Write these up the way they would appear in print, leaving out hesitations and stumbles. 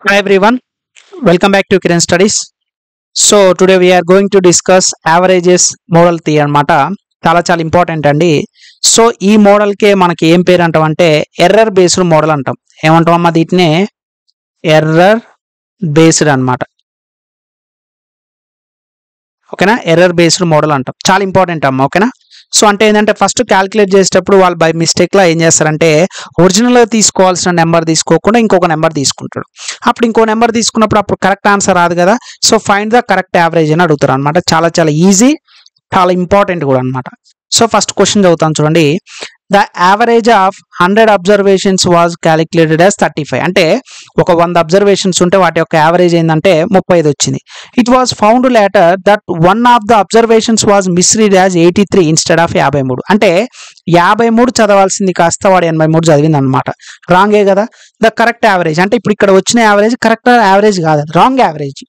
Hi everyone, welcome back to Kiran Studies. So today we are going to discuss averages model theory అన్నమాట. చాలా important అండి. So ఈ model కే మనకి ఏం పేరు అంటాం అంటే ఎర్రర్ బేస్డ్ మోడల్ అంటాం. ఏమంటాం అమ్మా దీటినే ఎర్రర్ బేస్డ్ అన్నమాట. ఓకేనా, ఎర్రర్ బేస్డ్ మోడల్ అంటాం. చాలా ఇంపార్టెంట్ అమ్మా. ఓకేనా, సో అంటే ఏంటంటే ఫస్ట్ క్యాలిక్యులేట్ చేసేటప్పుడు వాళ్ళు బై మిస్టేక్ లా ఏం చేస్తారంటే ఒరిజినల్ గా తీసుకోవాల్సిన నెంబర్ తీసుకోకుండా ఇంకొక నెంబర్ తీసుకుంటాడు. అప్పుడు ఇంకో నెంబర్ తీసుకున్నప్పుడు అప్పుడు కరెక్ట్ ఆన్సర్ రాదు కదా. So find the correct average అని అడుగుతారు అనమాట. చాలా ఈజీ, చాలా ఇంపార్టెంట్ కూడా అనమాట. సో ఫస్ట్ క్వశ్చన్ చదువుతాను చూడండి. The average of 100 observations was calculated as 35. అంటే ఒక 100 అబ్జర్వేషన్స్ ఉంటే వాటి యొక్క యావరేజ్ ఏంటంటే 35 వచ్చింది. It was found later that one of the observations was misread as 83 instead of 53. అంటే 53 చదవాల్సింది కాస్త వాడు 83 చదివింది అనమాట. రాంగే కదా. ద కరెక్ట్ యావరేజ్ అంటే ఇప్పుడు ఇక్కడ వచ్చిన యావరేజ్ కరెక్ట్ యావరేజ్ కాదు, రాంగ్ యావరేజ్.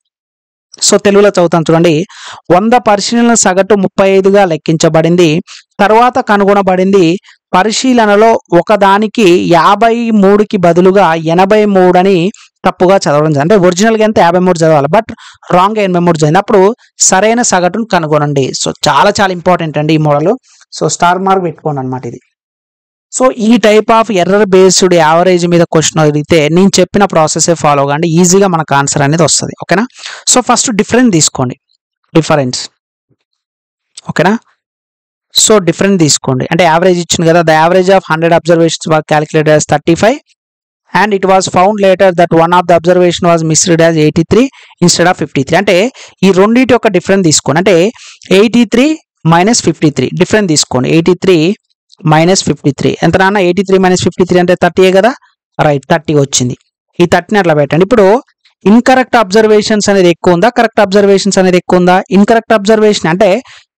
సో తెలుగులో చదువుతాను చూడండి. 100 పరిశీలనల సగటు 35గా లెక్కించబడింది. తర్వాత కనుగొనబడింది పరిశీలనలో ఒకదానికి 53కి బదులుగా 83 అని తప్పుగా చదవడం. అంటే ఒరిజినల్గా ఎంత 53 చదవాలి, బట్ రాంగ్ 83 చదివింది. అప్పుడు సరైన సగటును కనుగొనండి. సో చాలా ఇంపార్టెంట్ అండి ఈ మోడల్. సో స్టార్ మార్క్ పెట్టుకోండి అనమాట ఇది. సో ఈ type of error based average మీద క్వశ్చన్ అడిగితే నేను చెప్పిన ప్రాసెసే ఫాలో కాండి, ఈజీగా మనకు ఆన్సర్ అనేది వస్తుంది. ఓకేనా, సో ఫస్ట్ డిఫరెన్స్ తీసుకోండి. డిఫరెన్స్ ఓకేనా, సో డిఫరెన్స్ తీసుకోండి. అంటే యావరేజ్ ఇచ్చింది కదా. The average of 100 observations was calculated as 35 and it was found later that one of the observation was misread as 83 instead of 53. అంటే ఈ రెండింటి యొక్క డిఫరెన్స్ తీసుకోండి. అంటే 83 మైనస్ 53 డిఫరెన్స్ తీసుకోండి. 83 మైనస్ 53 ఎంత నాన్న? 83 మైనస్ 53 అంటే 30 కదా. రైట్, 30 వచ్చింది. ఈ 30ని అట్లా పెట్టండి. ఇప్పుడు ఇన్కరెక్ట్ అబ్జర్వేషన్స్ అనేది ఎక్కువ ఉందా, కరెక్ట్ అబ్జర్వేషన్స్ అనేది ఎక్కువ ఉందా? ఇన్కరెక్ట్ అబ్జర్వేషన్ అంటే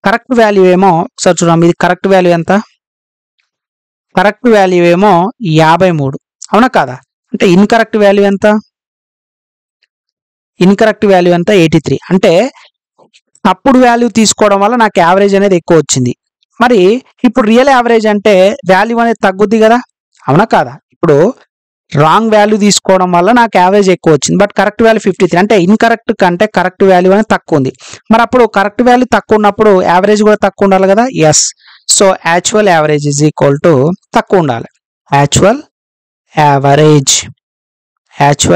కరెక్ట్ వాల్యూ ఏమో ఒకసారి చూద్దాం. ఇది కరెక్ట్ వాల్యూ ఎంత? కరెక్ట్ వాల్యూ ఏమో 53, అవునా కాదా? అంటే ఇన్కరెక్ట్ వాల్యూ ఎంత? ఇన్కరెక్ట్ వాల్యూ ఎంత? 83. అంటే తప్పుడు వాల్యూ తీసుకోవడం వల్ల నాకు యావరేజ్ అనేది ఎక్కువ వచ్చింది. మరి ఇప్పుడు రియల్ యావరేజ్ అంటే వాల్యూ అనేది తగ్గుద్ది కదా, అవునా కాదా? ఇప్పుడు రాంగ్ వాల్యూ తీసుకోవడం వల్ల నాకు యావరేజ్ ఎక్కువ వచ్చింది, బట్ కరెక్ట్ వాల్యూ 53. అంటే ఇన్కరెక్ట్ కంటే కరెక్ట్ వాల్యూ అనేది తక్కువ ఉంది. మరి అప్పుడు కరెక్ట్ వాల్యూ తక్కువ ఉన్నప్పుడు యావరేజ్ కూడా తక్కువ ఉండాలి కదా. Yes, so actual average is equal to తక్కువ ఉండాలి. Actual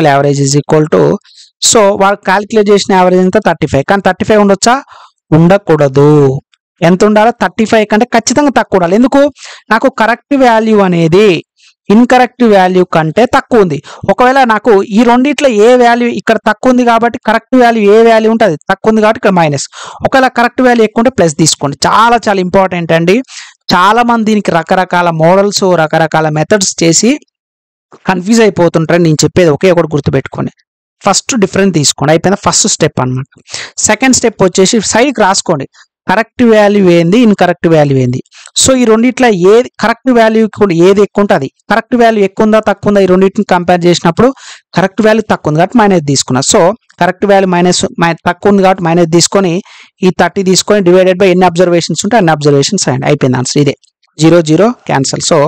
average is equal to, so వాళ్ళు క్యాలిక్యులేట్ చేసిన యావరేజ్ ఎంత? 35. కానీ 35 ఉండొచ్చా? ఉండకూడదు. ఎంత ఉండాలి? 35 కంటే ఖచ్చితంగా తక్కువ ఉండాలి. ఎందుకు? నాకు కరెక్ట్ వాల్యూ అనేది ఇన్కరెక్ట్ వాల్యూ కంటే తక్కువ ఉంది. ఒకవేళ నాకు ఈ రెండిట్లో ఏ వాల్యూ ఇక్కడ తక్కువ ఉంది కాబట్టి కరెక్ట్ వాల్యూ ఏ వాల్యూ ఉంటుంది తక్కువ ఉంది కాబట్టి ఇక్కడ మైనస్. ఒకవేళ కరెక్ట్ వాల్యూ ఎక్కువ ఉంటే ప్లస్ తీసుకోండి. చాలా ఇంపార్టెంట్ అండి. చాలా మంది దీనికి రకరకాల మోడల్స్, రకరకాల మెథడ్స్ చేసి కన్ఫ్యూజ్ అయిపోతుంటారు. నేను చెప్పేది ఒకే ఒకటి గుర్తుపెట్టుకోండి. ఫస్ట్ డిఫరెన్స్ తీసుకోండి, అయిపోయింది ఫస్ట్ స్టెప్ అనమాట. సెకండ్ స్టెప్ వచ్చేసి సైడ్కి రాసుకోండి. కరెక్ట్ వాల్యూ ఏంది, ఇన్కరెక్ట్ వాల్యూ ఏంది. సో ఈ రెండిట్లో ఏది కరెక్ట్ వాల్యూ ఏది ఎక్కువ ఉంటుంది, కరెక్ట్ వాల్యూ ఎక్కువ ఉందా తక్కువ ఉందా, ఈ రెండింటిని కంపేర్ చేసినప్పుడు కరెక్ట్ వాల్యూ తక్కువ ఉంది కాబట్టి మైనస్ తీసుకున్నా. సో కరెక్ట్ వాల్యూ తక్కువ ఉంది కాబట్టి మైనస్ తీసుకొని ఈ 30 తీసుకొని డివైడెడ్ బై ఎన్ని అబ్జర్వేషన్స్ ఉంటే అన్ని అబ్జర్వేషన్స్ అయ్యండి. అయిపోయింది ఆన్సర్ ఇదే. 0 cancel. So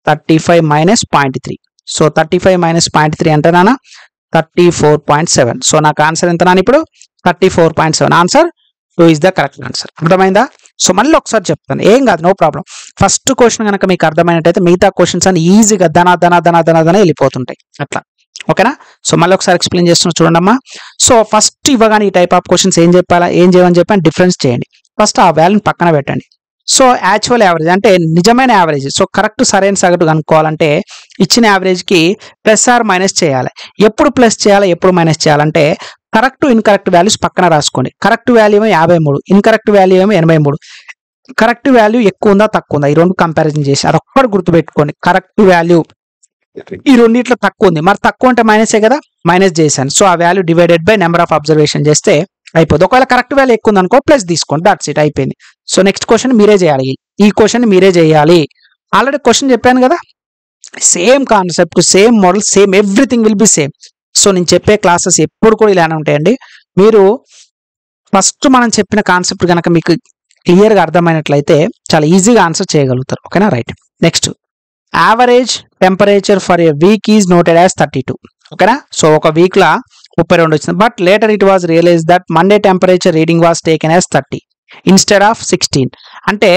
35 minus 0.3. So 35 minus 0.3 అంటే నాన్న 34.7. సో నాకు ఆన్సర్ ఎంత నాన్న? ఇప్పుడు 34.7. Answer 2 is the correct answer. అర్థమైందా? సో మళ్ళీ ఒకసారి చెప్తాను, ఏం కాదు, నో ప్రాబ్లం. ఫస్ట్ క్వశ్చన్ కనుక మీకు అర్థమైనట్టయితే మిగతా క్వశ్చన్స్ అని ఈజీగా ధన వెళ్ళిపోతుంటాయి అట్లా. ఓకేనా, సో మళ్ళీ ఒకసారి ఎక్స్ప్లెయిన్ చేస్తున్నా చూడండి. సో ఫస్ట్ ఇవ్వగానే ఈ టైప్ ఆఫ్ క్వశ్చన్స్ ఏం చేయమని చెప్పాను, డిఫరెన్స్ చేయండి. ఫస్ట్ ఆ వాల్యూని పక్కన పెట్టండి. సో యాక్చువల్ యావరేజ్ అంటే నిజమైన యావరేజ్. సో కరెక్ట్ సరైన సగటు కనుక్కోవాలంటే ఇచ్చిన యావరేజ్కి ప్లస్ ఆర్ మైనస్ చేయాలి. ఎప్పుడు ప్లస్ చేయాలి, ఎప్పుడు మైనస్ చేయాలంటే కరెక్ట్ ఇన్కరెక్ట్ వాల్యూస్ పక్కన రాసుకోండి. కరెక్ట్ వాల్యూ ఏమో 53, ఇన్కరెక్ట్ వాల్యూ ఏమో 83. కరెక్ట్ వాల్యూ ఎక్కువ ఉందా తక్కువ ఉందా, ఈ రెండు కంపారిజన్ చేసి అదొక్కటి గుర్తుపెట్టుకోండి. కరెక్ట్ వాల్యూ ఈ రెండిట్లో తక్కువ ఉంది, మరి తక్కువ అంటే మైనసే కదా, మైనస్ చేశాను. సో ఆ value divided by number of observation చేస్తే అయిపోద్ది. ఒకవేళ కరెక్ట్ వాల్యూ ఎక్కువ ఉంది అనుకో ప్లస్ తీసుకోండి. దట్స్ ఇట్, అయిపోయింది. సో నెక్స్ట్ క్వశ్చన్ మీరే చేయాలి. ఈ క్వశ్చన్ మీరే చేయాలి. ఆల్రెడీ క్వశ్చన్ చెప్పాను కదా, same concept, same model, same everything will be same. So నేను చెప్పే క్లాసెస్ ఎప్పుడు కూడా ఇలానే ఉంటాయండి. మీరు ఫస్ట్ మనం చెప్పిన కాన్సెప్ట్ కనుక మీకు క్లియర్గా అర్థమైనట్లయితే చాలా ఈజీగా ఆన్సర్ చేయగలుగుతారు. ఓకేనా, right. Next, average temperature for a week is noted as 32. ఓకేనా. సో ఒక వీక్లో 32 వచ్చింది. But later it was realise that Monday temperature reading was taken as 30 instead of 16. అంటే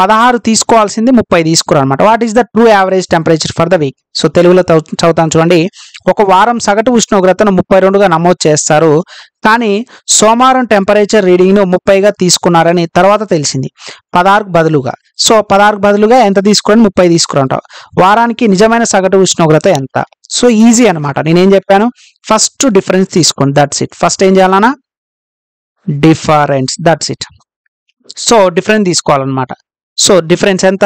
16 తీసుకోవాల్సింది 30 తీసుకున్నారు అనమాట. What is the true average temperature for the week? So తెలుగులో చదువుతాను చూడండి. ఒక వారం సగటు ఉష్ణోగ్రతను 32గా నమోదు చేస్తారు, కానీ సోమవారం టెంపరేచర్ రీడింగ్ను 30గా తీసుకున్నారని తర్వాత తెలిసింది 16కు బదులుగా. సో 16కు బదులుగా ఎంత తీసుకుని 30 తీసుకురంటావు. వారానికి నిజమైన సగటు ఉష్ణోగ్రత ఎంత? సో ఈజీ అనమాట. నేనేం చెప్పాను, ఫస్ట్ డిఫరెన్స్ తీసుకోండి, దట్స్ ఇట్. ఫస్ట్ ఏం చేయాలన్నా difference, that's it. So difference తీసుకోవాలన్నమాట. సో డిఫరెన్స్ ఎంత?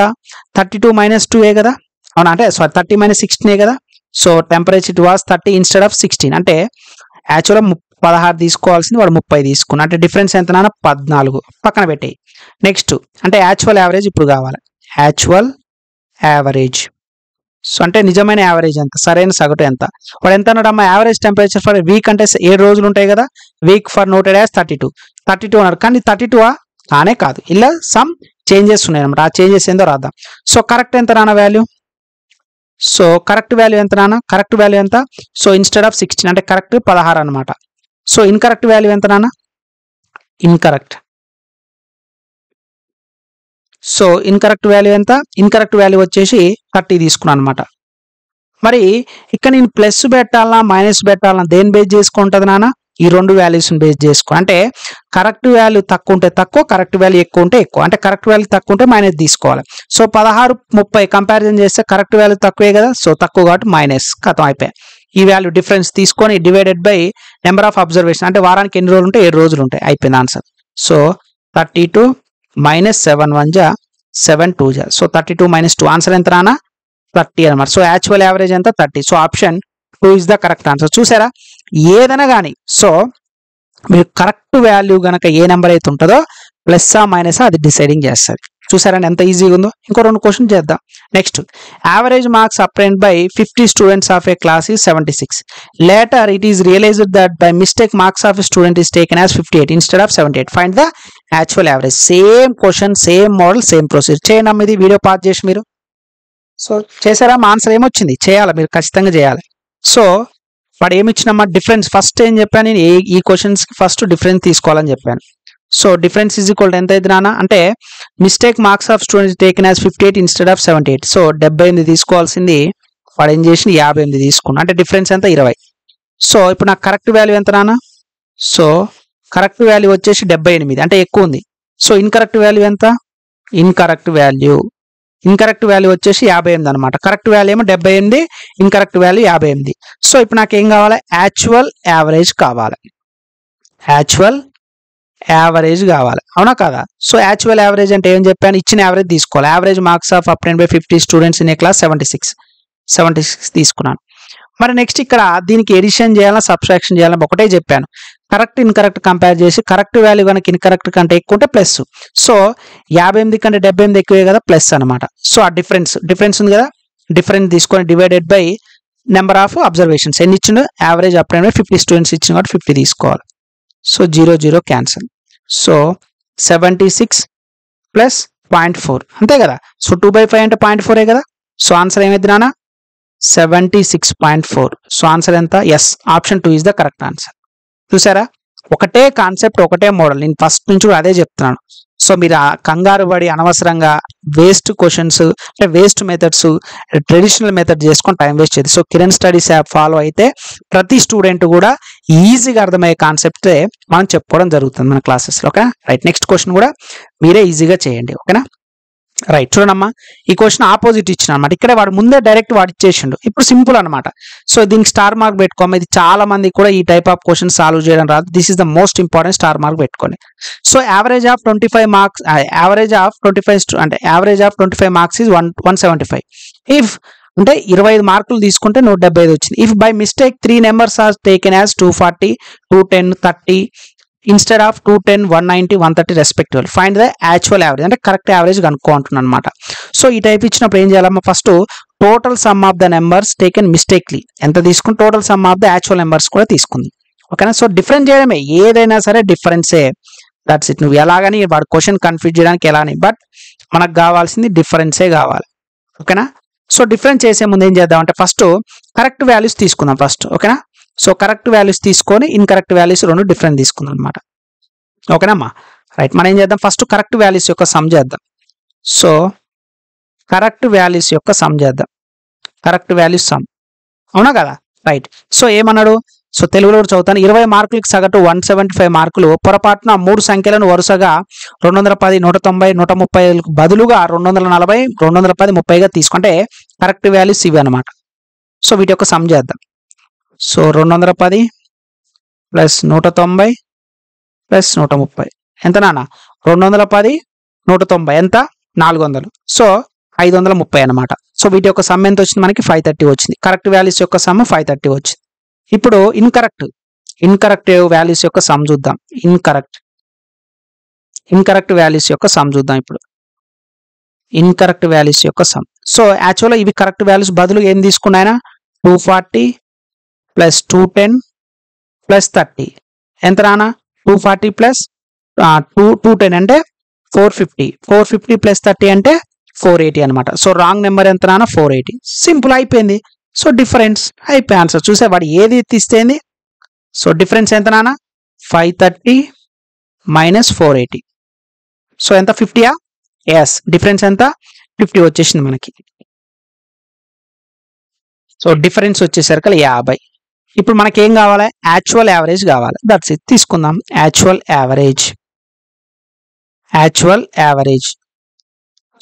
32 - 2 కదా, అవునా? అంటే 30 - 16 కదా. So temperature it was 30 instead of 16. అంటే యాక్చువల్గా 16 తీసుకోవాల్సింది వాడు 30 తీసుకున్నా. అంటే డిఫరెన్స్ ఎంత నాన్న? 14. పక్కన పెట్టేయి. నెక్స్ట్ అంటే యాక్చువల్ యావరేజ్ ఇప్పుడు కావాలి. యాక్చువల్ యావరేజ్, సో అంటే నిజమైన యావరేజ్ ఎంత, సరైన సగటు ఎంత? వాడు ఎంత అన్నాడమ్మా? యావరేజ్ టెంపరేచర్ ఫర్ వీక్ అంటే 7 రోజులు ఉంటాయి కదా. వీక్ ఫర్ నోటెడ్ యాజ్ 32 అన్నాడు. కానీ 32 కానే కాదు, ఇలా సమ్ చేంజెస్ ఉన్నాయి అనమాట. ఆ చేంజెస్ ఏందో రాద్దాం. సో కరెక్ట్ ఎంత నాన్న వాల్యూ? సో కరెక్ట్ వాల్యూ ఎంత నాన్న? కరెక్ట్ వాల్యూ ఎంత? సో ఇన్స్టెడ్ ఆఫ్ 16 అంటే కరెక్ట్ 16 అనమాట. సో ఇన్కరెక్ట్ వాల్యూ ఎంత నాన్న? ఇన్కరెక్ట్. సో ఇన్కరెక్ట్ వాల్యూ ఎంత? ఇన్కరెక్ట్ వాల్యూ వచ్చేసి 30 తీసుకున్నాను అనమాట. మరి ఇక్కడ నేను ప్లస్ పెట్టాలన్నా మైనస్ పెట్టాలన్నా దేని బేస్ చేసుకుంటుంది నాన్న? ఈ రెండు వాల్యూస్ని బేస్ చేసుకో. అంటే కరెక్ట్ వాల్యూ తక్కువ ఉంటే తక్కువ, కరెక్ట్ వాల్యూ ఎక్కువ ఉంటే ఎక్కువ. అంటే కరెక్ట్ వాల్యూ తక్కువ ఉంటే మైనస్ తీసుకోవాలి. సో 16, 30 కంపారిజన్ చేస్తే కరెక్ట్ వాల్యూ తక్కువే కదా. సో తక్కువ కాబట్టి మైనస్, ఖతం అయిపోయాయి. ఈ వాల్యూ డిఫరెన్స్ తీసుకొని divided by number of observation, అంటే వారానికి ఎన్ని రోజులు ఉంటాయి? 7 రోజులు ఉంటాయి. అయిపోయింది ఆన్సర్. సో 32 - 7 1 జా 7 2 జా. సో 32 - 2 ఆన్సర్ ఎంత రానా? 30 అనమాట. సో యాక్చువల్ యావరేజ్ ఎంత? 30. So option 2 is the correct answer. చూసారా, ఏదైనా కానీ సో మీరు కరెక్ట్ వాల్యూ కనుక ఏ నెంబర్ అయితే ఉంటుందో ప్లస్సా మైనసా అది డిసైడింగ్ చేస్తుంది. చూసారండి ఎంత ఈజీగా ఉందో. ఇంకో 2 క్వశ్చన్ చేద్దాం. Next, average marks obtained by 50 students of a class is 76. Later it is realised that by mistake marks of student is taken as 58 instead of 78. Find the actual average. Same question, same model, same procedure. చేయండి అమ్మ, ఇది video pass చేసి మీరు. So చేసారా? మా answer ఏమొచ్చింది? చేయాలి, మీరు ఖచ్చితంగా చేయాలి. సో వాడు ఏమి ఇచ్చినమ్మా? డిఫరెన్స్. ఫస్ట్ ఏం చెప్పాను నేను? ఈ క్వశ్చన్స్కి ఫస్ట్ డిఫరెన్స్ తీసుకోవాలని చెప్పాను. సో డిఫరెన్స్ ఈజ్ ఈక్వల్ ఎంత అయితే నాన్న? అంటే mistake marks of students taken as 58 instead of 78. So 78 తీసుకోవాల్సింది వాడు ఏం చేసి 58 తీసుకున్నా. అంటే డిఫరెన్స్ ఎంత? 20. సో ఇప్పుడు నాకు కరెక్ట్ వాల్యూ ఎంత నాన్న? సో కరెక్ట్ వాల్యూ వచ్చేసి 78, అంటే ఎక్కువ ఉంది. సో ఇన్కరెక్ట్ వాల్యూ ఎంత? ఇన్కరెక్ట్ వాల్యూ వచ్చేసి 58 అనమాట. కరెక్ట్ వాల్యూ ఏమో 78, ఇన్కరెక్ట్ వాల్యూ 58. సో ఇప్పుడు నాకు ఏం కావాలి? యాక్చువల్ యావరేజ్ కావాలి. యాక్చువల్ యావరేజ్ కావాలి, అవునా కదా? సో యాక్చువల్ యావరేజ్ అంటే ఏం చెప్పాను? ఇచ్చిన యావరేజ్ తీసుకోవాలి. Average marks of obtained by 50 students in a class 76 తీసుకున్నాను. మరి నెక్స్ట్ ఇక్కడ దీనికి ఎడిషన్ చేయాలా, సబ్ట్రాక్షన్ చేయాలని ఒకటే చెప్పాను. కరెక్ట్ ఇన్కరెక్ట్ కంపేర్ చేసి కరెక్ట్ వాల్యూ కనుక ఇన్కరెక్ట్ కంటే ఎక్కువ ఉంటే ప్లస్. సో 58 కంటే 78 ఎక్కువే కదా, ప్లస్ అనమాట. సో ఆ డిఫరెన్స్ ఉంది కదా, డిఫరెన్స్ తీసుకొని divided by number of observations. ఎన్ని ఇచ్చిండు? యావరేజ్ అప్టైన్డ్ బై 50 స్టూడెంట్స్ ఇచ్చింది కాబట్టి 50 తీసుకోవాలి. So 0 0 cancel. సో 76 ప్లస్ 0.4 అంతే కదా. సో 2/5 అంటే 0.4 కదా. సో ఆన్సర్ ఏమైంది నాన్న? 76.4. సో ఆన్సర్ ఎంత? Yes, option 2 is the correct answer. చూసారా, ఒకటే కాన్సెప్ట్, ఒకటే మోడల్. నేను ఫస్ట్ నుంచి కూడా అదే చెప్తున్నాను. సో మీరు కంగారు పడి అనవసరంగా వేస్ట్ క్వశ్చన్స్, అంటే వేస్ట్ మెథడ్స్, ట్రెడిషనల్ మెథడ్ చేసుకొని టైం వేస్ట్ చేయదు. So Kiran studies app follow అయితే ప్రతి స్టూడెంట్ కూడా ఈజీగా అర్థమయ్యే కాన్సెప్టే మనం చెప్పుకోవడం జరుగుతుంది మన క్లాసెస్లో. Okay right. నెక్స్ట్ క్వశ్చన్ కూడా మీరే ఈజీగా చేయండి. ఓకేనా రైట్. చూడమ్మా, ఈ క్వశ్చన్ ఆపోజిట్ ఇచ్చిన అనమాట. ఇక్కడ వాడు ముందే డైరెక్ట్ వాడు ఇచ్చేసిండు. ఇప్పుడు సింపుల్ అనమాట. సో దీనికి స్టార్ మార్క్ పెట్టుకోమా. ఇది చాలా మంది కూడా ఈ టైప్ ఆఫ్ క్వశ్చన్ సాల్వ్ చేయడం రాదు. This is the most important. Star mark పెట్టుకోండి. So average of 25 marks, average of 25 marks is 175. If అంటే 25 మార్కులు తీసుకుంటే 175 వచ్చింది. If by mistake 3 numbers are taken as 240, 210, 30 instead of 210, 190, 130 respective. Find the actual average. అంటే correct average కనుక్కో అంటున్నాను అనమాట. So ఈ టైప్ ఇచ్చినప్పుడు ఏం చేయాలమ్మా? First total sum of the numbers taken మిస్టేక్లీ ఎంత తీసుకుని total sum of the actual numbers కూడా తీసుకుంది. ఓకేనా. సో డిఫరెన్స్ చేయడమే, ఏదైనా సరే డిఫరెన్సే. That's it. నువ్వు ఎలాగని వాడు క్వశ్చన్ కన్ఫ్యూజ్ చేయడానికి ఎలాని, బట్ మనకు కావాల్సింది డిఫరెన్సే కావాలి. ఓకేనా. సో డిఫరెన్స్ చేసే ముందు ఏం చేద్దాం అంటే ఫస్ట్ కరెక్ట్ వాల్యూస్ తీసుకుందాం ఫస్ట్, ఓకేనా. సో కరెక్ట్ వాల్యూస్ తీసుకొని ఇన్కరెక్ట్ వాల్యూస్ రెండు డిఫరెంట్ తీసుకుందాం అనమాట, ఓకేనమ్మా. రైట్, మనం ఏం చేద్దాం ఫస్ట్ కరెక్ట్ వాల్యూస్ యొక్క సమ్ చేద్దాం. సో కరెక్ట్ వాల్యూస్ యొక్క సమ్ చేద్దాం, కరెక్ట్ వాల్యూస్ సమ్, అవునా కదా. రైట్, సో ఏమన్నాడు, సో తెలుగులో కూడా చదువుతాను. 20 మార్కులకి సగటు 175 మార్కులు, పొరపాటున 3 సంఖ్యలను వరుసగా 210, 190, 130 బదులుగా 240, 210, 30గా తీసుకుంటే కరెక్ట్ వాల్యూస్ ఇవి అనమాట. సో వీటి యొక్క సమ్ చేద్దాం. సో 210 ప్లస్ 190 ప్లస్ 130 ఎంత నాన్న, 210, 190 ఎంత 400, సో 530 అనమాట. సో వీటి యొక్క సమ్ ఎంత వచ్చింది మనకి 530 వచ్చింది. కరెక్ట్ వాల్యూస్ యొక్క సమ్ 530 వచ్చింది. ఇప్పుడు ఇన్కరెక్ట్ వాల్యూస్ యొక్క సమ్ చూద్దాం. ఇన్కరెక్ట్ వాల్యూస్ యొక్క సమ్ చూద్దాం. ఇప్పుడు ఇన్కరెక్ట్ వాల్యూస్ యొక్క సమ్. సో యాక్చువల్గా ఇవి కరెక్ట్ వాల్యూస్ బదులు ఏం తీసుకున్నాయినా 240 ప్లస్ 210 ప్లస్ 30 ఎంత రానా, 240 ప్లస్ 210 అంటే 450 ప్లస్ 30 అంటే 480 అనమాట. సో రాంగ్ నెంబర్ ఎంత రానా 480. సింపుల్ అయిపోయింది. సో డిఫరెన్స్ అయిపోయి ఆన్సర్ చూసే వాడు ఏది తీస్తేంది. సో డిఫరెన్స్ ఎంత నానా 530 మైనస్ 480. సో ఎంత 50యా, ఎస్ డిఫరెన్స్ ఎంత 50 వచ్చేసింది మనకి. సో డిఫరెన్స్ వచ్చేసరికి 50. ఇప్పుడు మనకి ఏం కావాలి, యాక్చువల్ యావరేజ్ కావాలి. దట్స్ ఇట్, తీసుకుందాం actual average.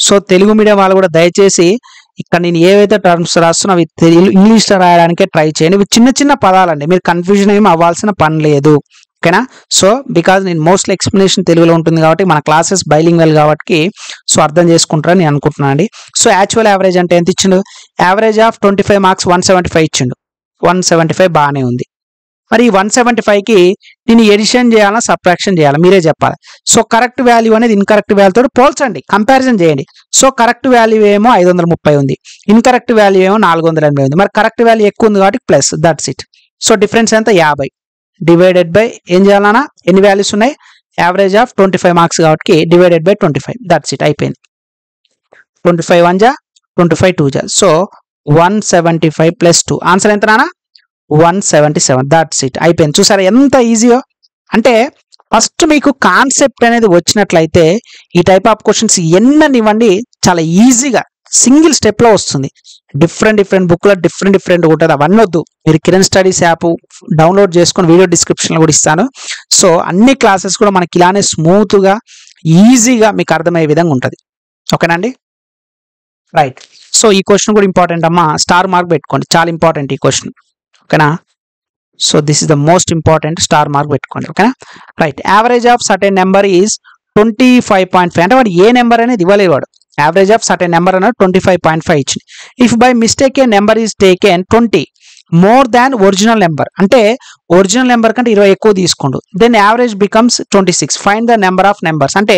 So Telugu medium వాళ్ళు కూడా దయచేసి ఇక్కడ నేను ఏవైతే టర్మ్స్ రాస్తున్నా అవి ఇంగ్లీష్లో రాయడానికే ట్రై చేయండి. ఇవి చిన్న చిన్న పదాలండి, మీరు కన్ఫ్యూజన్ ఏమి అవ్వాల్సిన పని లేదు, ఓకేనా. సో బికాజ్ నేను మోస్ట్లీ ఎక్స్ప్లెనేషన్ తెలుగులో ఉంటుంది కాబట్టి మన క్లాసెస్ బైలింగ్వెల్ కాబట్టి సో అర్థం చేసుకుంటారని నేను అనుకుంటున్నాను అండి. సో యాక్చువల్ యావరేజ్ అంటే ఎంత ఇచ్చిండు, యావరేజ్ ఆఫ్ 25 మార్క్స్ 175 ఇచ్చిండు. 175 బాగానే ఉంది. మరి 175కి దీన్ని ఎడిషన్ చేయాలా సబ్ట్రాక్షన్ చేయాలా మీరే చెప్పాలి. సో కరెక్ట్ వాల్యూ అనేది ఇన్కరెక్ట్ వాల్యూ తోటి పోల్చండి, కంపారిజన్ చేయండి. సో కరెక్ట్ వాల్యూ ఏమో 530 ఉంది, ఇన్కరెక్ట్ వాల్యూ ఏమో 480 ఉంది. మరి కరెక్ట్ వాల్యూ ఎక్కువ ఉంది కాబట్టి plus, that's it. So difference ఎంత 50 డివైడెడ్ బై ఏం చేయాలన్నా ఎన్ని వాల్యూస్ ఉన్నాయి, యావరేజ్ ఆఫ్ 25 మార్క్స్ కాబట్టి డివైడెడ్ బై 25, దట్స్ ఇట్ అయిపోయింది. 25 1 జా 25 2 జా, సో 175 ప్లస్ 2 ఆన్సర్ ఎంత నానా 177, దట్స్ ఇట్ అయిపోయింది. చూసారా ఎంత ఈజీయో. అంటే ఫస్ట్ మీకు కాన్సెప్ట్ అనేది వచ్చినట్లయితే ఈ టైప్ ఆఫ్ క్వశ్చన్స్ ఎన్ననివ్వండి చాలా ఈజీగా సింగిల్ స్టెప్లో వస్తుంది. డిఫరెంట్ బుక్లో డిఫరెంట్ ఉంటుంది, అవన్నీ వద్దు. మీరు కిరణ్ స్టడీస్ యాప్ డౌన్లోడ్ చేసుకొని వీడియో డిస్క్రిప్షన్లో కూడా ఇస్తాను. సో అన్ని క్లాసెస్ కూడా మనకి ఇలానే స్మూత్గా ఈజీగా మీకు అర్థమయ్యే విధంగా ఉంటుంది, ఓకేనండి. రైట్, సో ఈ క్వశ్చన్ కూడా ఇంపార్టెంట్ అమ్మా, స్టార్ మార్క్ పెట్టుకోండి, చాలా ఇంపార్టెంట్ ఈ క్వశ్చన్, ఓకేనా. So this is the most important, star mark పెట్టుకోండి, ఓకేనా. Right, average of certain number is 25.5 అంటే వాడు ఏ నెంబర్ అనేది ఇవ్వలేదు. వాడు యావరేజ్ ఆఫ్ సర్టెన్ నెంబర్ అనేది 25.5 ఇచ్చింది. If by mistake a number is taken 20 more than original number, అంటే ఒరిజినల్ నెంబర్ కంటే 20 ఎక్కువ తీసుకోండు, then average becomes 26. Find the number of numbers, అంటే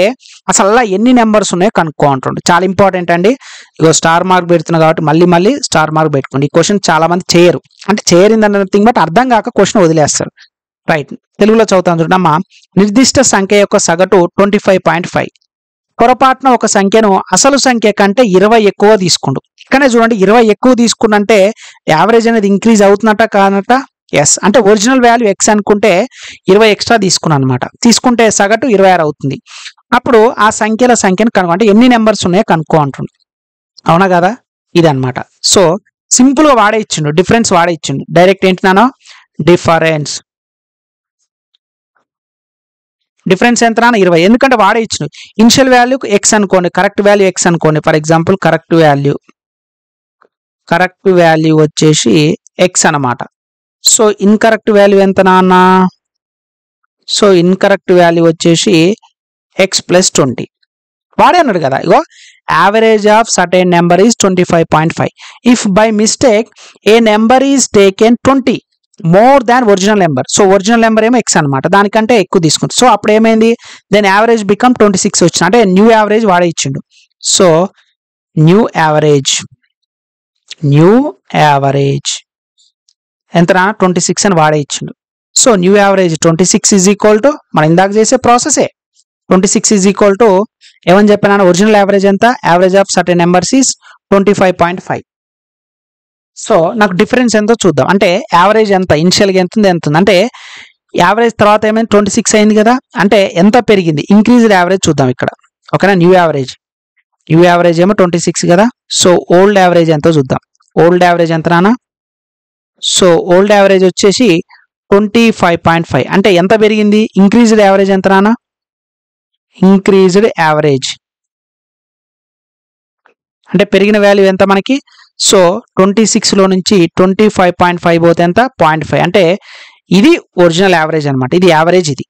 అసలు ఎన్ని నెంబర్స్ ఉన్నాయో కనుక్కో అంటుండు. చాలా ఇంపార్టెంట్ అండి. ఇగో స్టార్ మార్క్ పెడుతున్నా కాబట్టి మళ్ళీ స్టార్ మార్క్ పెట్టుకోండి. ఈ క్వశ్చన్ చాలా మంది చేయరు, అంటే చేయరిందన్న థింగ్ బట్ అర్థం కాక క్వశ్చన్ వదిలేస్తారు. రైట్, తెలుగులో చదువుతాను చూడమ్మా. నిర్దిష్ట సంఖ్య యొక్క సగటు 25.5. పొరపాటున ఒక సంఖ్యను అసలు సంఖ్య కంటే 20 ఎక్కువ తీసుకుండు. ఇక్కడనే చూడండి 20 ఎక్కువ తీసుకున్నంటే యావరేజ్ అనేది ఇంక్రీజ్ అవుతున్నట్ట కానట, ఎస్. అంటే ఒరిజినల్ వాల్యూ ఎక్స్ అనుకుంటే 20 ఎక్స్ట్రా తీసుకున్నాను అనమాట, తీసుకుంటే సగటు 26 అవుతుంది. అప్పుడు ఆ సంఖ్యను కనుక్కో, అంటే ఎన్ని నెంబర్స్ ఉన్నాయో కనుక్కో అంటుండు, అవునా కదా. ఇదనమాట. సో సింపుల్గా వాడే ఇచ్చిండు, డిఫరెన్స్ వాడే ఇచ్చిండు. డైరెక్ట్ ఏంటి నానో డిఫరెన్స్ ఎంత నాన్న 20, ఎందుకంటే వాడే ఇచ్చిన ఇనిషియల్ వాల్యూ ఎక్స్ అనుకోండి, కరెక్ట్ వాల్యూ ఎక్స్ అనుకోండి. ఫర్ ఎగ్జాంపుల్ కరెక్ట్ వాల్యూ వచ్చేసి ఎక్స్ అనమాట. సో ఇన్కరెక్ట్ వాల్యూ ఎంత నాన్న, సో ఇన్కరెక్ట్ వాల్యూ వచ్చేసి ఎక్స్ ప్లస్ 20. వాడే అన్నాడు కదా, ఇగో average of certain number is 25.5. If by mistake a number is taken 20 more than original number, so original number ఏమో ఎక్స్ అనమాట, దానికంటే ఎక్కువ తీసుకుంది. సో అప్పుడు ఏమైంది, దెన్ యావరేజ్ బికమ్ 26 వచ్చింది, అంటే న్యూ యావరేజ్ వాడే ఇచ్చిండు. సో న్యూ యావరేజ్ ఎంతనా 26 అని వాడే ఇచ్చిండు. So new average 26 is equal to మనం ఇందాక చేసే ప్రాసెసే. 26 ఈజ్ ఈక్వల్ టు ఏమని చెప్పినా ఒరిజినల్ యావరేజ్ ఎంత, average of certain numbers is 25.5. So నాకు డిఫరెన్స్ ఎంతో చూద్దాం. అంటే యావరేజ్ ఎంత, ఇనిషియల్గా ఎంత ఉంది అంటే యావరేజ్ తర్వాత ఏమైంది 26 అయింది కదా, అంటే ఎంత పెరిగింది, ఇంక్రీజ్డ్ యావరేజ్ చూద్దాం ఇక్కడ. ఓకేనా, న్యూ యావరేజ్ ఏమో 26 కదా. సో ఓల్డ్ యావరేజ్ ఎంతో చూద్దాం. ఓల్డ్ యావరేజ్ ఎంత నాన్న? సో ఓల్డ్ యావరేజ్ వచ్చేసి 25.5. అంటే ఎంత పెరిగింది, ఇంక్రీజ్డ్ యావరేజ్ ఎంత నాన్న? ఇంక్రీజ్డ్ యావరేజ్ అంటే పెరిగిన వాల్యూ ఎంత మనకి? సో 26లో నుంచి 25.5 పోతే ఎంత? 0.5. అంటే ఇది ఒరిజినల్ యావరేజ్ అనమాట, ఇది యావరేజ్, ఇది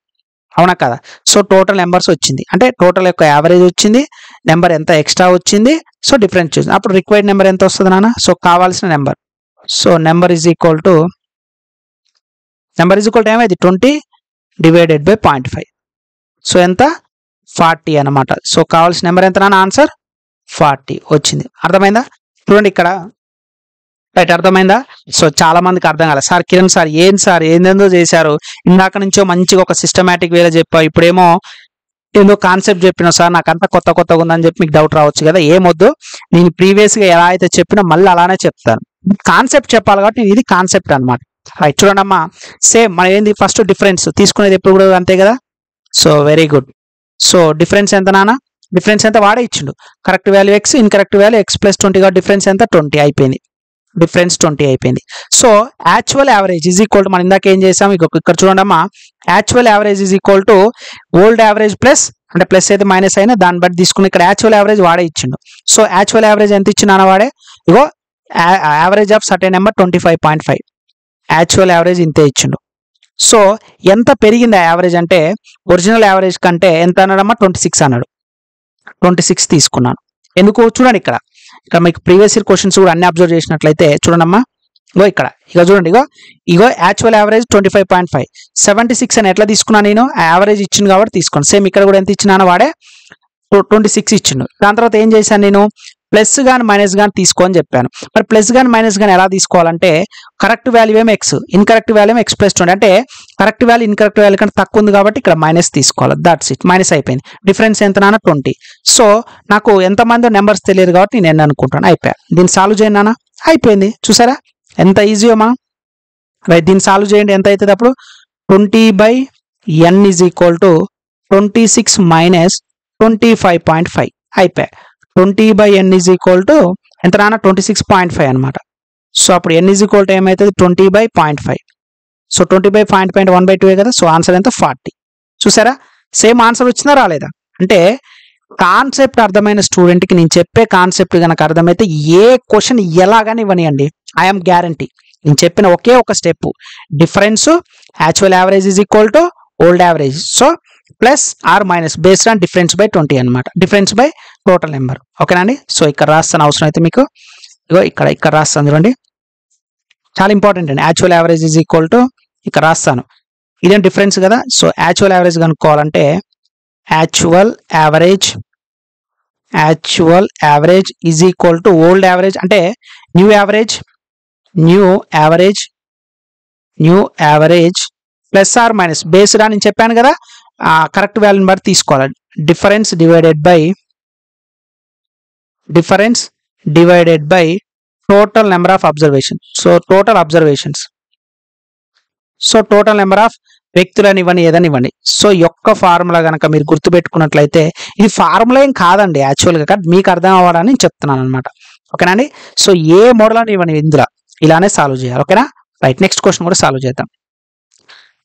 అవునా కదా. సో టోటల్ నెంబర్స్ వచ్చింది, అంటే టోటల్ యొక్క యావరేజ్ వచ్చింది, నెంబర్ ఎంత ఎక్స్ట్రా వచ్చింది, సో డిఫరెన్స్ చూసింది. అప్పుడు రిక్వైర్డ్ నెంబర్ ఎంత వస్తుంది నాన్న? సో కావాల్సిన number. So number is equal to ఏమైంది 20 డివైడెడ్ బై 0.5. సో ఎంత? 40 అనమాట. సో కావాల్సిన నెంబర్ ఎంత నాన్న? ఆన్సర్ 40 వచ్చింది. అర్థమైందా? చూడండి ఇక్కడ, రైట్, అర్థమైందా? సో చాలా మందికి అర్థం కాలేదు. సార్ కిరణ్ సార్ ఏందేందో చేశారు, ఇందాక నుంచో మంచిగా ఒక సిస్టమేటిక్ వేలో చెప్పావు, ఇప్పుడేమో ఏదో కాన్సెప్ట్ చెప్పినా సార్, నాకు అంతా కొత్తగా ఉందని చెప్పి మీకు డౌట్ రావచ్చు కదా. ఏమొద్దు, నేను ప్రీవియస్గా ఎలా అయితే చెప్పినా మళ్ళీ అలానే చెప్తాను. కాన్సెప్ట్ చెప్పాలి కాబట్టి ఇది కాన్సెప్ట్ అనమాట. రైట్, చూడండి అమ్మా, సేమ్ మన ఏంది ఫస్ట్ డిఫరెన్స్ తీసుకునేది ఎప్పుడు కూడా అంతే కదా. So very good. So difference ఎంత నాన్న? డిఫరెన్స్ ఎంత వాడే ఇచ్చిండు, correct value X, incorrect value X plus 20 గా డిఫరెన్స్ ఎంత? 20 అయిపోయింది. డిఫరెన్స్ 20 అయిపోయింది. So actual average is equal to, మనం ఇందాక ఏం చేసాం, ఇక్కడ చూడండి అమ్మా, actual average is equal to old average plus, అంటే ప్లస్ అయితే మైనస్ అయినా దాన్ని బట్టి తీసుకుని ఇక్కడ యాక్చువల్ యావరేజ్ వాడే ఇచ్చిండు. సో యాక్చువల్ యావరేజ్ ఎంత ఇచ్చిన వాడే, ఇగో average of certain number 25.5, actual average ఇంతే ఇచ్చిండు. సో ఎంత పెరిగింది ఆ యావరేజ్ అంటే ఒరిజినల్ యావరేజ్ కంటే ఎంత అన్నాడమ్మా? 26 అన్నాడు. 26 తీసుకున్నాను. ఎందుకు? చూడండి ఇక్కడ మీకు ప్రీవియస్ ఇయర్ క్వశ్చన్స్ కూడా అన్ని అబ్జర్వ్ చేసినట్లయితే చూడండమ్మా, ఇగో చూడండి, ఇగో యాక్చువల్ యావరేజ్ 25.5, 76 అని ఎట్లా తీసుకున్నాను నేను? యావరేజ్ ఇచ్చింది కాబట్టి తీసుకున్నాను. సేమ్ ఇక్కడ కూడా ఎంత ఇచ్చినాను? వాడే 26 ఇచ్చిండు. దాని తర్వాత ఏం చేశాను నేను? ప్లస్ కానీ మైనస్ కానీ తీసుకో అని చెప్పాను. మరి ప్లస్ కానీ మైనస్ కానీ ఎలా తీసుకోవాలంటే కరెక్ట్ వాల్యూ ఏమో ఎక్స్, ఇన్కరెక్ట్ వాల్యూ ఏమో ఎక్స్ ప్లస్ 20. అంటే కరెక్ట్ వాల్యూ ఇన్కరెక్ట్ వాల్యూ కంటే తక్కువ ఉంది కాబట్టి ఇక్కడ మైనస్ తీసుకోవాలి. దట్స్ ఇట్, మైనస్ అయిపోయింది. డిఫరెన్స్ ఎంత నాన్న? 20. సో నాకు ఎంతమంది నెంబర్స్ తెలియదు కాబట్టి నేను అనుకుంటాను అయిపోయా. దీన్ని సాల్వ్ చేయండి నాన్న, అయిపోయింది. చూసారా ఎంత ఈజీయో మా. రైట్, దీన్ని సాల్వ్ చేయండి. ఎంత అవుతుంది అప్పుడు? 20/n is equal to 26 minus 25.5 అయిపోయా. 20/n ఈజ్ ఈక్వల్ టు ఎంత నాన్న? 26.5 అనమాట. సో అప్పుడు n ఈజ్ ఈక్వల్ టు ఏమవుతుంది? 20/0.5. సో 20/0.5 1/2 కదా. సో ఆన్సర్ ఎంత? 40. చూసారా, సేమ్ ఆన్సర్ వచ్చిందా రాలేదా? అంటే కాన్సెప్ట్ అర్థమైన స్టూడెంట్కి నేను చెప్పే కాన్సెప్ట్ కనుక అర్థమైతే ఏ క్వశ్చన్ ఎలాగానే ఇవ్వనియండి, ఐఎమ్ గ్యారంటీ. నేను చెప్పిన ఒకే ఒక step, difference actual average is equal to old average. So plus or minus based on difference by 20 అనమాట, డిఫరెన్స్ బై టోటల్ నెంబర్. ఓకేనా అండి. సో ఇక్కడ రాస్తాను, అవసరం అయితే మీకు ఇగో ఇక్కడ రాస్తాను చూడండి, చాలా ఇంపార్టెంట్ అండి. Actual average is equal to ఇక్కడ రాస్తాను, ఇదేం డిఫరెన్స్ కదా. సో యాక్చువల్ యావరేజ్ కనుక్కోవాలంటే actual average is equal to old average, అంటే new average plus or minus based అని నేను చెప్పాను కదా, కరెక్ట్ వాల్యూని బట్టి తీసుకోవాలి. Difference divided by total number of observation. So total observations, so total number of వ్యక్తులని ఇవ్వండి, ఏదని ఇవ్వండి. సో యొక్క ఫార్ములా కనుక మీరు గుర్తుపెట్టుకున్నట్లయితే, ఇది ఫార్ములా ఏం కాదండి యాక్చువల్గా, మీకు అర్థం అవ్వాలని చెప్తున్నాను అనమాట. ఓకేనా అండి. సో ఏ మోడల్ అని ఇవ్వండి, ఇందులో ఇలానే సాల్వ్ చేయాలి. ఓకేనా. రైట్, నెక్స్ట్ క్వశ్చన్ కూడా సాల్వ్ చేద్దాం.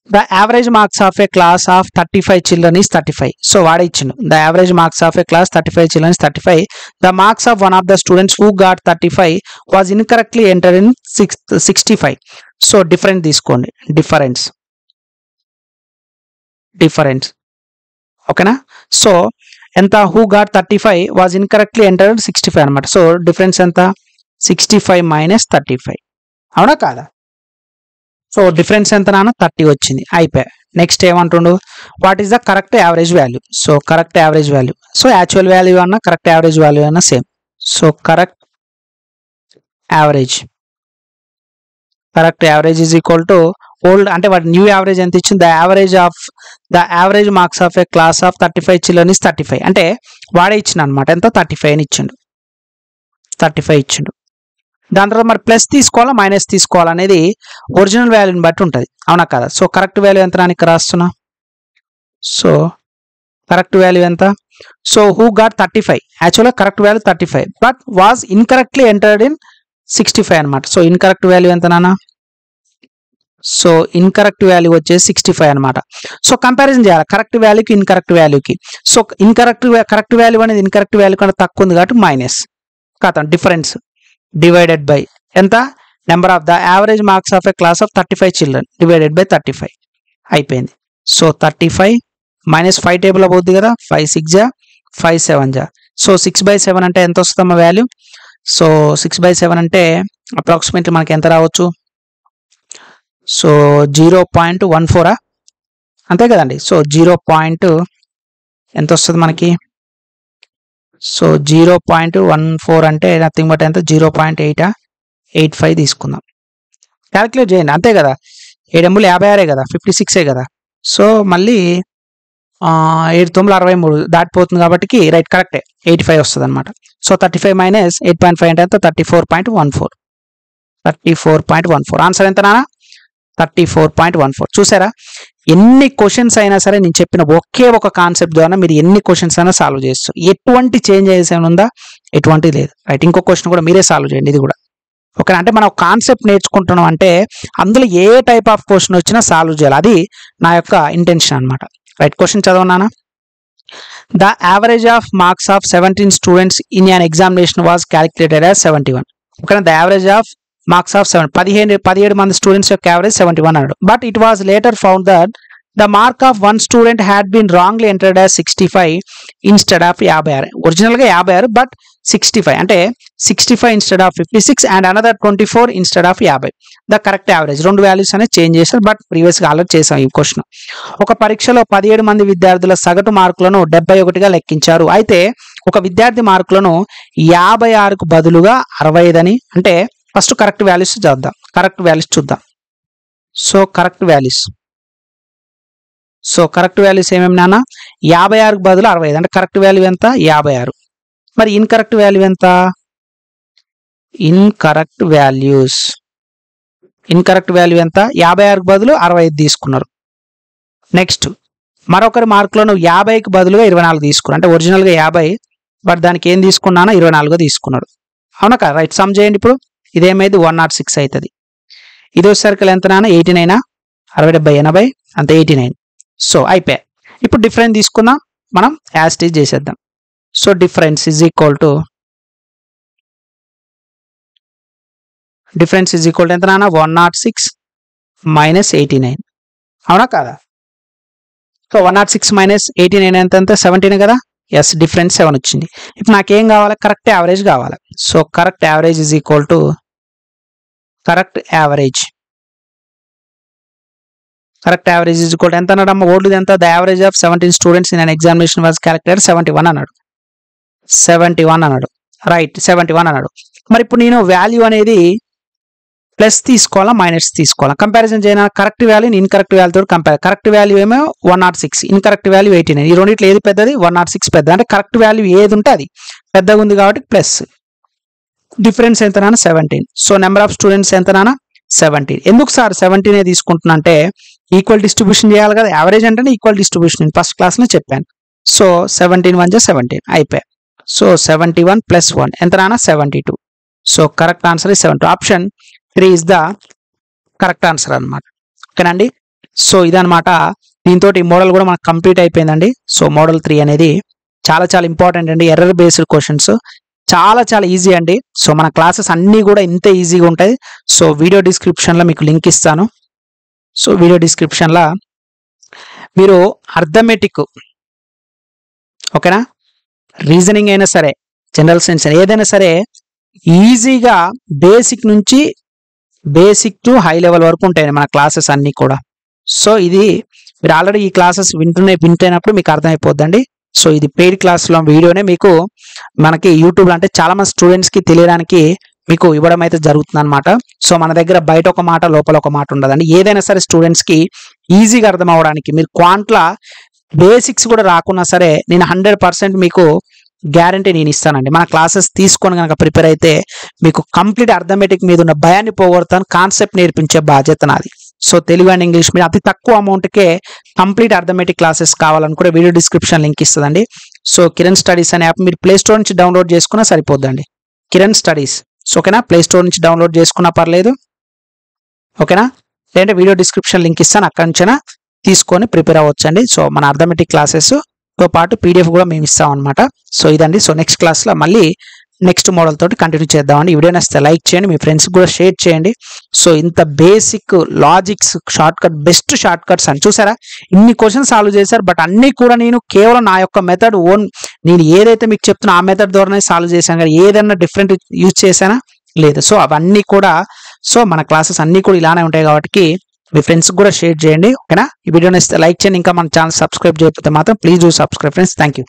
The average marks of a class of 35 children is 35. So వాడే ఇచ్చిండు, the average marks of a class 35 children is 35. The marks of one of the students who got 35 was incorrectly entered in 65. So difference తీసుకోండి, difference. ఓకేనా. So ఎంత? who got 35 was incorrectly entered 65 అనమాట. So difference ఎంత? 65 minus 35. అవునా కాదా? So difference ఎంత నాన్న? 30 వచ్చింది. అయిపోయా. నెక్స్ట్ ఏమంటుండు? What is the correct average value? So correct average value, so actual value అన్న కరెక్ట్ యావరేజ్ వాల్యూ అన్న same. So correct average is equal to old, అంటే వాటి న్యూ యావరేజ్ ఎంత ఇచ్చింది? The average marks of a class of 35 children is 35. అంటే వాడే ఇచ్చిన అనమాట, ఎంత? 35 అని ఇచ్చిండు, 35 ఇచ్చిండు. దాని తర్వాత మరి ప్లస్ తీసుకోవాలా మైనస్ తీసుకోవాలా అనేది ఒరిజినల్ వాల్యూని బట్టి ఉంటుంది, అవునా కదా. సో కరెక్ట్ వాల్యూ ఎంత అని ఇక్కడ రాస్తున్నా. సో కరెక్ట్ వాల్యూ ఎంత? సో హూ గాట్ 35, యాక్చువల్గా correct value 35 but was incorrectly entered in 65 అనమాట. సో ఇన్కరెక్ట్ వాల్యూ ఎంత నాన్న? సో ఇన్కరెక్ట్ వాల్యూ వచ్చేసి 65 అనమాట. సో కంపారిజన్ చేయాలి కరెక్ట్ వాల్యూకి ఇన్కరెక్ట్ వాల్యూకి. సో కరెక్ట్ వాల్యూ అనేది ఇన్కరెక్ట్ వాల్యూ కన్నా తక్కువ ఉంది కాబట్టి మైనస్ కాదు, డిఫరెన్స్ డివైడెడ్ బై ఎంత? Number of the average marks of a class of 35 children divided by 35 అయిపోయింది. సో 35 మైనస్ 5 టేబుల్ అవుతుంది కదా, 5 6 జా 5 7 జా. సో 6/7 అంటే ఎంత వస్తుందమ్మా వాల్యూ? సో 6/7 అంటే అప్రాక్సిమేట్లీ మనకి ఎంత రావచ్చు? సో 0.14 అంతే కదండి. సో 0. ఎంత వస్తుంది మనకి? సో 0.14 అంటే నథింగ్ బట్ ఎంత? 0.85 తీసుకుందాం. క్యాలిక్యులేట్ చేయండి అంతే కదా. 7 56 కదా, 56 కదా. సో మళ్ళీ 7 9 63 దాటిపోతుంది కాబట్టి రైట్ కరెక్టే 85 వస్తుంది అనమాట. సో 35 మైనస్ 8.5 అంటే ఎంత? 34.14. 34.14 ఆన్సర్ ఎంత నాన్న? 34.14. చూసారా, ఎన్ని క్వశ్చన్స్ అయినా సరే నేను చెప్పిన ఒకే ఒక కాన్సెప్ట్ ద్వారా మీరు ఎన్ని క్వశ్చన్స్ అయినా సాల్వ్ చేస్తారు. ఎటువంటి చేంజ్ చేసేది ఉందా? ఎటువంటి లేదు. రైట్, ఇంకో క్వశ్చన్ కూడా మీరే సాల్వ్ చేయండి ఇది కూడా. ఓకే, అంటే మనం కాన్సెప్ట్ నేర్చుకుంటున్నాం అంటే అందులో ఏ టైప్ ఆఫ్ క్వశ్చన్ వచ్చినా సాల్వ్ చేయాలి, అది నా యొక్క ఇంటెన్షన్ అనమాట. రైట్, క్వశ్చన్ చదవనానా? The average of marks of 17 students in an examination was calculated as 71. ఓకేనా, the average of marks of 17 మంది స్టూడెంట్స్ యొక్క యావరేజ్ 71 అన్నాడు. But it was later found that the mark of one student had been wrongly entered as 65 instead of 56. ఒరిజినల్గా 56 but 65 అంటే 65 instead of 56 and another 24 instead of 50. The correct average. రెండు values అనేది change చేశారు, but ప్రీవియస్గా already చేసాం ఈ question. ఒక పరీక్షలో 17 మంది విద్యార్థుల సగటు మార్కులను 71గా లెక్కించారు. అయితే ఒక విద్యార్థి మార్కులను 56కు బదులుగా 65 అని, అంటే ఫస్ట్ కరెక్ట్ వాల్యూస్ చూద్దాం. కరెక్ట్ వాల్యూస్ చూద్దాం. సో కరెక్ట్ వాల్యూస్ ఏమేమి నాన్న? 56కు బదులు 65 అంటే కరెక్ట్ వాల్యూ ఎంత? 56. మరి ఇన్కరెక్ట్ వాల్యూ ఎంత? ఇన్కరెక్ట్ వాల్యూ ఎంత? 56కు బదులు 65 తీసుకున్నారు. నెక్స్ట్ మరొకరి మార్కులను 50కి బదులుగా 24 తీసుకున్నారు. అంటే ఒరిజినల్గా 50 బట్ దానికి ఏం తీసుకున్నానో 24గా తీసుకున్నాడు. అవునా కదా. రైట్, సమ్ చేయండి. ఇప్పుడు ఇదేమైంది? 106 అవుతుంది. ఇది వచ్చేసరికి ఎంత నాన్న? 89. 60 70 80 అంత 89. సో అయిపోయాయి. ఇప్పుడు డిఫరెన్స్ తీసుకుందాం, మనం యాజ్ టీజ్ చేసేద్దాం. So difference is equal to ఎంత నాన్న? 106 మైనస్ 89. అవునా కాదా? సో 106 మైనస్ 89 ఎంత? 17 కదా. ఎస్, డిఫరెన్స్ 7 వచ్చింది. ఇప్పుడు నాకేం కావాలి? కరెక్ట్ యావరేజ్ కావాలి. So correct average is equal to ఎంత అన్నాడమ్మా? ఓల్డ్ ఎంత? The average of 17 students in an examination was calculated 71 అన్నాడు. 71 అన్నాడు. రైట్, 71 అన్నాడు. మరి ఇప్పుడు నేను వాల్యూ అనేది ప్లస్ తీసుకోవాలా మైనస్ తీసుకోవాలా? కంపారిజన్ చేయాలి. కరెక్ట్ వాల్యూని ఇన్కరెక్ట్ వాల్యూతో కంపేర్. కరెక్ట్ వాల్యూ ఏమో 106, ఇన్కరెక్ట్ వాల్యూ 89. ఈ రెండిట్లో ఏది పెద్దది? 106 పెద్ద. అంటే కరెక్ట్ వాల్యూ ఏది ఉంటే అది పెద్దగా ఉంది కాబట్టి ప్లస్. డిఫరెన్స్ ఎంత నాన్న? 17. సో నెంబర్ ఆఫ్ స్టూడెంట్స్ ఎంత నాన్న? 17. ఎందుకు సార్ 17 తీసుకుంటున్నా అంటే ఈక్వల్ డిస్ట్రిబ్యూషన్ చేయాలి కదా. యావరేజ్ అంటేనే ఈక్వల్ డిస్ట్రిబ్యూషన్ ఫస్ట్ క్లాస్లో చెప్పాను. సో 17 1 17 అయిపోయాయి. సో 71 ప్లస్ 1 ఎంత నాన్న? 72. So correct answer is 72. Option 3 is the correct answer అనమాట. ఓకేనండి. సో ఇదనమాట. దీంతో ఈ మోడల్ కూడా మనకు కంప్లీట్ అయిపోయిందండి. సో మోడల్ 3 అనేది చాలా చాలా ఇంపార్టెంట్ అండి. ఎర్రర్ బేస్డ్ క్వశ్చన్స్ చాలా చాలా ఈజీ అండి. సో మన క్లాసెస్ అన్నీ కూడా ఇంత ఈజీగా ఉంటాయి. సో వీడియో డిస్క్రిప్షన్లో మీకు లింక్ ఇస్తాను. సో వీడియో డిస్క్రిప్షన్లో మీరు అర్థమెటిక్, ఓకేనా, రీజనింగ్ అయినా సరే, జనరల్ సైన్స్ ఏదైనా సరే ఈజీగా బేసిక్ టు హై లెవెల్ వరకు ఉంటాయి మన క్లాసెస్ అన్నీ కూడా. సో ఇది మీరు ఆల్రెడీ ఈ క్లాసెస్ వింటున్నప్పుడు మీకు అర్థమైపోద్దండి. సో ఇది పెయిడ్ క్లాస్లో వీడియోనే మీకు మనకి యూట్యూబ్లో అంటే చాలా మంది స్టూడెంట్స్కి తెలియడానికి మీకు ఇవ్వడం అయితే జరుగుతుంది అనమాట. సో మన దగ్గర బయట ఒక మాట లోపల ఒక మాట ఉండదండి. ఏదైనా సరే స్టూడెంట్స్కి ఈజీగా అర్థం అవ్వడానికి మీరు క్వాంట్ల బేసిక్స్ కూడా రాకున్నా సరే నేను 100% మీకు గ్యారంటీ నేను ఇస్తానండి. మన క్లాసెస్ తీసుకొని కనుక ప్రిపేర్ అయితే మీకు కంప్లీట్ అర్థమెటిక్ మీద ఉన్న భయాన్ని పోగొడతాను, కాన్సెప్ట్ నేర్పించే బాధ్యత నాది. సో తెలుగు అండ్ ఇంగ్లీష్ మీద అతి తక్కువ అమౌంట్కే కంప్లీట్ అర్థమెటిక్ క్లాసెస్ కావాలని కూడా వీడియో డిస్క్రిప్షన్ లింక్ ఇస్తుందండి. సో కిరణ్ స్టడీస్ అనే యాప్ మీరు ప్లే స్టోర్ నుంచి డౌన్లోడ్ చేసుకున్నా సరిపోద్దండి. కిరణ్ స్టడీస్. సో ఓకేనా, ప్లే స్టోర్ నుంచి డౌన్లోడ్ చేసుకున్నా పర్లేదు, ఓకేనా. లేదంటే వీడియో డిస్క్రిప్షన్ లింక్ ఇస్తాను, అక్కడి నుంచైనా తీసుకొని ప్రిపేర్ అవ్వచ్చండి. సో మన అర్థమెటిక్ క్లాసెస్ తో పాటు పీడిఎఫ్ కూడా మేము ఇస్తాం అనమాట. సో ఇదండి. సో నెక్స్ట్ క్లాస్లో మళ్ళీ నెక్స్ట్ మోడల్ తోటి కంటిన్యూ చేద్దామండి. ఈ వీడియో నచ్చితే లైక్ చేయండి, మీ ఫ్రెండ్స్ కూడా షేర్ చేయండి. సో ఇంత basic logics short cut, best short cuts అని చూసారా, ఇన్ని క్వశ్చన్స్ సాల్వ్ చేశారు. బట్ అన్ని కూడా నేను కేవలం నా యొక్క మెథడ్ ఓన్, నేను ఏదైతే మీకు చెప్తున్నా ఆ మెథడ్ ద్వారానే సాల్వ్ చేశాను, కానీ ఏదైనా డిఫరెంట్ యూజ్ చేశానా లేదు. సో అవన్నీ కూడా, సో మన క్లాసెస్ అన్నీ కూడా ఇలానే ఉంటాయి కాబట్టి మీ ఫ్రెండ్స్ కూడా షేర్ చేయండి, ఓకేనా. ఈ వీడియో నచ్చితే లైక్ చేయండి. ఇంకా మన ఛానల్ సబ్స్క్రైబ్ చేయకపోతే మాత్రం please do subscribe friends. Thank you.